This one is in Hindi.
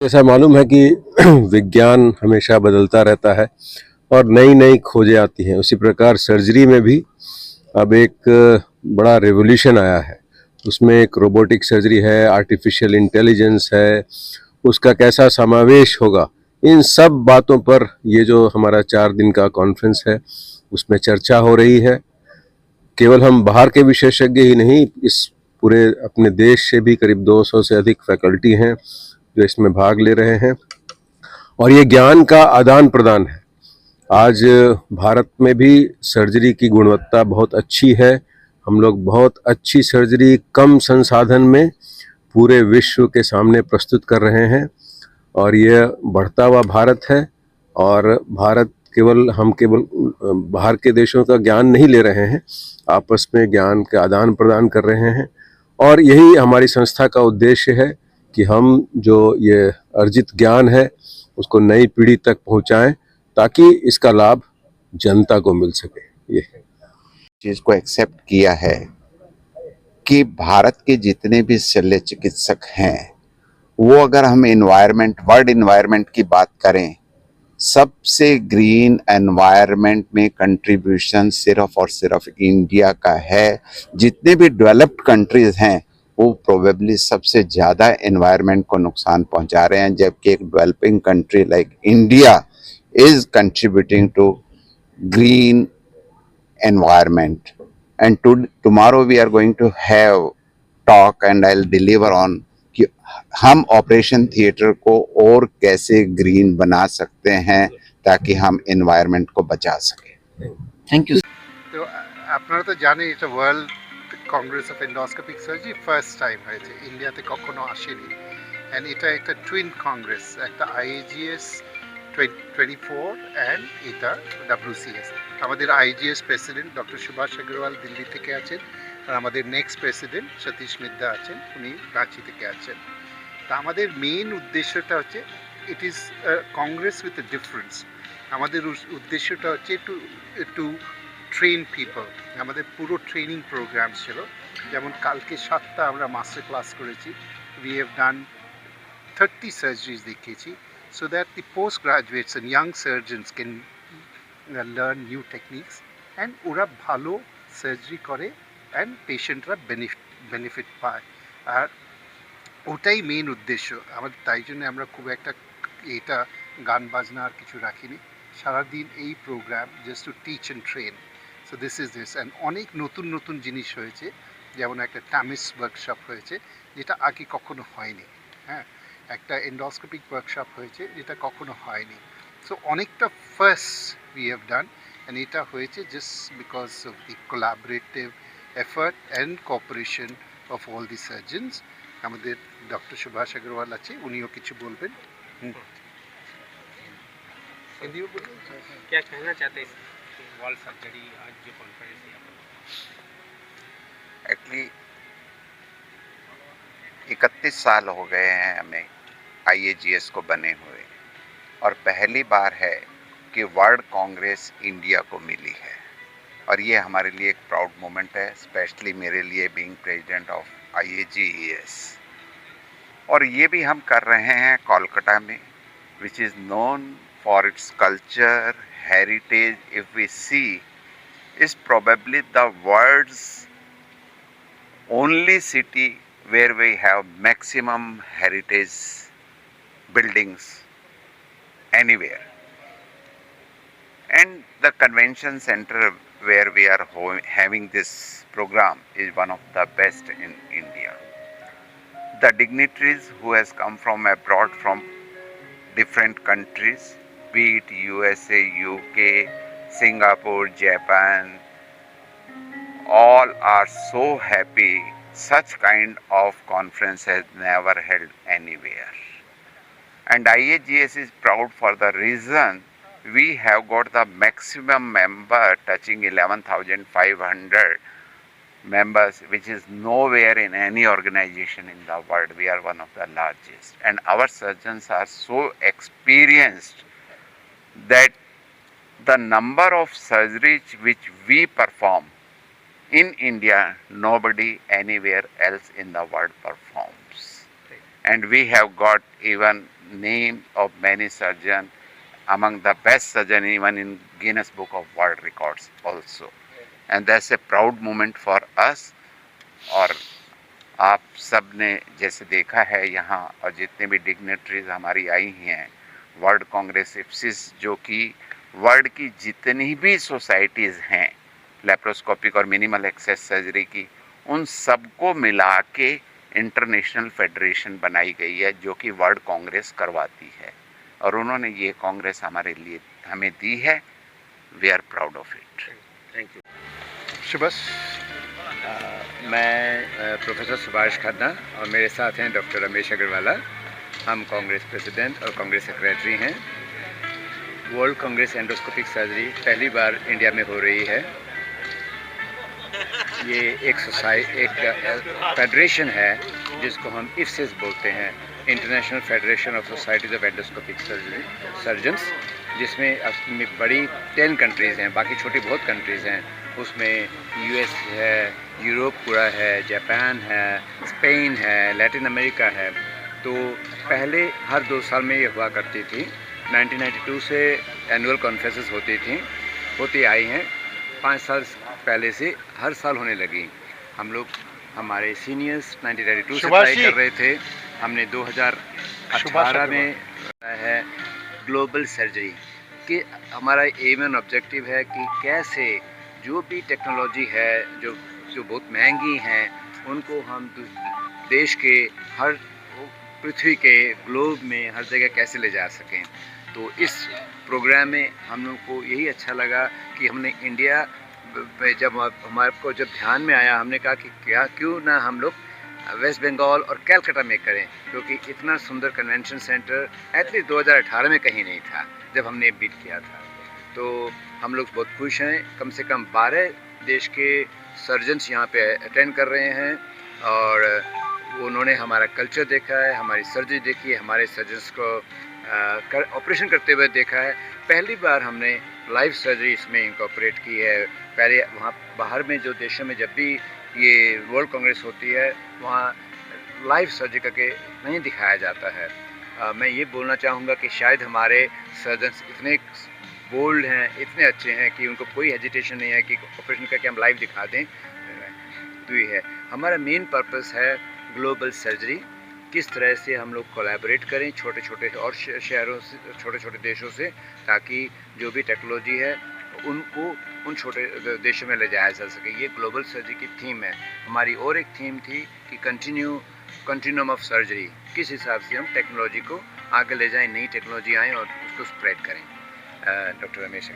ऐसा मालूम है कि विज्ञान हमेशा बदलता रहता है और नई नई खोजें आती हैं। उसी प्रकार सर्जरी में भी अब एक बड़ा रेवोल्यूशन आया है। उसमें एक रोबोटिक सर्जरी है, आर्टिफिशियल इंटेलिजेंस है, उसका कैसा समावेश होगा, इन सब बातों पर ये जो हमारा 4 दिन का कॉन्फ्रेंस है उसमें चर्चा हो रही है। केवल हम बाहर के विशेषज्ञ ही नहीं, इस पूरे अपने देश से भी करीब 200 से अधिक फैकल्टी हैं जो इसमें भाग ले रहे हैं और ये ज्ञान का आदान प्रदान है। आज भारत में भी सर्जरी की गुणवत्ता बहुत अच्छी है। हम लोग बहुत अच्छी सर्जरी कम संसाधन में पूरे विश्व के सामने प्रस्तुत कर रहे हैं और ये बढ़ता हुआ भारत है। और भारत हम केवल बाहर के देशों का ज्ञान नहीं ले रहे हैं, आपस में ज्ञान के आदान प्रदान कर रहे हैं और यही हमारी संस्था का उद्देश्य है कि हम जो ये अर्जित ज्ञान है उसको नई पीढ़ी तक पहुंचाएं ताकि इसका लाभ जनता को मिल सके। ये चीज को एक्सेप्ट किया है कि भारत के जितने भी शल्य चिकित्सक हैं वो अगर हम वर्ल्ड इन्वायरमेंट की बात करें, सबसे ग्रीन एनवायरनमेंट में कंट्रीब्यूशन सिर्फ और सिर्फ इंडिया का है। जितने भी डेवलप्ड कंट्रीज हैं वो प्रोबेबली सबसे ज़्यादा एनवायरनमेंट को नुकसान पहुंचा रहे हैं, जबकि एक developing country like India is contributing to green environment. And tomorrow we are going to have talk and I'll deliver on कि हम ऑपरेशन थिएटर को और कैसे ग्रीन बना सकते हैं ताकि हम एनवायरनमेंट को बचा सकें। Thank you. তো আপনারা তো জানেন এটা world Congress of endoscopic surgery first time হয়েছে, ইন্ডিয়াতে কখনো আসেনি। অ্যান্ড এটা একটা টুইন কংগ্রেস, একটা আইএজিএস 24 অ্যান্ড এটা ডাব্লিউসিএস। আমাদের আইজিএস প্রেসিডেন্ট ডক্টর সুভাষ আগরওয়াল দিল্লি থেকে আছেন আর আমাদের নেক্সট প্রেসিডেন্ট সতীশ মিদ্দা আছেন, উনি রাঁচি থেকে আছেন। তা আমাদের মেইন উদ্দেশ্যটা হচ্ছে it is Congress with a difference. আমাদের উদ্দেশ্যটা হচ্ছে টু ট্রেন পিপল। আমাদের পুরো ট্রেনিং প্রোগ্রাম ছিল, যেমন কালকে 7টা আমরা মাস্টার ক্লাস করেছি। উই হ্যাভ ডান 30 সার্জারিজ দেখিয়েছি, so that the postgraduates and young surgeons can learn new techniques and ওরা ভালো সার্জারি করে অ্যান্ড পেশেন্টরা বেনিফিট পায়। আর ওটাই মেন উদ্দেশ্য আমাদের, তাই জন্য আমরা খুব একটা এটা গান বাজনা আর কিছু রাখিনি। সারাদিন এই programme just to teach and train. So this is this and অনেক নতুন নতুন জিনিস হয়েছে, যেমন একটা টামিস ওয়ার্কশপ হয়েছে যেটা আগে কখনো হয়নি। হ্যাঁ, একটা এন্ডোস্কোপিক ওয়ার্কশপ হয়েছে যেটা কখনো হয়নি। সো অনেকটা first we have done and এটা হয়েছে just because of the collaborative effort and cooperation of all the surgeons. আমাদের ডক্টর সুভাষ আগরওয়াল আছে, উনিও কিছু বলবেন। क्या कहना चाहते हैं वर्ल्ड सर्जरी आज जो कॉन्फ्रेंस है? एक्चुअली 31 साल हो गए हैं हमें आईएजीएस को बने हुए और पहली बार है कि वर्ल्ड कांग्रेस इंडिया को मिली है और ये हमारे लिए एक प्राउड मोमेंट है, स्पेशली मेरे लिए बीइंग प्रेसिडेंट ऑफ आईएजीएस। और ये भी हम कर रहे हैं कोलकाता में, which is known for its culture, heritage. If we see, is probably the world's only city where we have maximum heritage buildings anywhere. And the convention center where we are having this program is one of the best in India. The dignitaries who has come from abroad, from different countries, be it USA, UK, Singapore, Japan, all are so happy. Such kind of conference has never held anywhere. And IAGS is proud for the reason we have got the maximum member touching 11,500 members, which is nowhere in any organization in the world. We are one of the largest. And our surgeons are so experienced that the number of surgeries which we perform in India, nobody anywhere else in the world performs. and we have got even name of many surgeon among the best surgeon even in Guinness Book of World Records also, and that's a proud moment for us. और आप सब ने जैसे देखा है यहाँ और जितने भी डिग्नेटरीज हमारी आई हैं वर्ल्ड कांग्रेस इप्सिस, जो कि वर्ल्ड की जितनी भी सोसाइटीज़ हैं लेप्रोस्कोपिक और मिनिमल एक्सेस सर्जरी की, उन सबको मिला के इंटरनेशनल फेडरेशन बनाई गई है जो कि वर्ल्ड कांग्रेस करवाती है, और उन्होंने ये कांग्रेस हमारे लिए हमें दी है. We are proud of it. Thank you. Subhash, मैं प्रोफेसर सुभाष खन्ना और मेरे साथ हैं डॉक्टर रमेश अग्रवाला. हम कांग्रेस प्रेसिडेंट और कांग्रेस सेक्रेटरी हैं. वर्ल्ड कांग्रेस एंडोस्कोपिक सर्जरी पहली बार इंडिया में हो रही है. ये एक फेडरेशन है जिसको हम इफ्सिस बोलते हैं, international federation of societies of endoscopic surgeons, जिसमें बड़ी 10 कंट्रीज़ हैं, बाकी छोटी बहुत कंट्रीज़ हैं. उसमें यूएस है, यूरोप पूरा है, जापान है, स्पेन है, लैटिन अमेरिका है. तो पहले हर 2 साल में ये हुआ करती थी. 1992 से एनुअल कॉन्फ्रेंसेस होती आई हैं. 5 साल पहले से हर साल होने लगी. हम लोग हमारे सीनियर्स 1992 से ट्राई कर रहे थे. हमने 2018 में है ग्लोबल सर्जरी कि हमारा एम एंड ऑब्जेक्टिव है कि कैसे जो भी टेक्नोलॉजी है जो बहुत महंगी हैं उनको हम देश के हर पृथ्वी के ग्लोब में हर जगह कैसे ले जा सकें. तो इस प्रोग्राम में हम लोग को यही अच्छा लगा कि हमने इंडिया जब हमारे को जब ध्यान में आया, हमने कहा कि क्यों ना हम लोग वेस्ट बंगाल और कलकत्ता में करें, क्योंकि इतना सुंदर कन्वेंशन सेंटर एटलीस्ट 2018 में कहीं नहीं था जब हमने बिड किया था. तो हम लोग बहुत खुश हैं. कम से कम 12 देश के सर्जन्स यहाँ पे अटेंड कर रहे हैं और उन्होंने हमारा कल्चर देखा है, हमारी सर्जरी देखी है, हमारे सर्जन्स को ऑपरेशन करते हुए देखा है. पहली बार हमने लाइव सर्जरी इसमें इनकॉर्पोरेट की है. पहले वहाँ बाहर में जो देशों में जब भी ये वर्ल्ड कांग्रेस होती है वहाँ लाइव सर्जरी करके नहीं दिखाया जाता है. मैं ये बोलना चाहूँगा कि शायद हमारे सर्जन्स इतने बोल्ड हैं, इतने अच्छे हैं कि उनको कोई हेजिटेशन नहीं है कि ऑपरेशन करके हम लाइव दिखा दें. तो ये है हमारा मेन पर्पस है ग्लोबल सर्जरी. किस तरह से हम लोग कोलैबोरेट करें छोटे छोटे और शहरों से, छोटे छोटे देशों से, ताकि जो भी टेक्नोलॉजी है उनको उन छोटे देशों में ले जाया जा सके. ये ग्लोबल सर्जरी की थीम है. हमारी और एक थीम थी कि कंटिन्यूम ऑफ सर्जरी, किस हिसाब से हम टेक्नोलॉजी को आगे ले जाएं, नई टेक्नोलॉजी आएँ और उसको स्प्रेड करें. डॉक्टर रमेश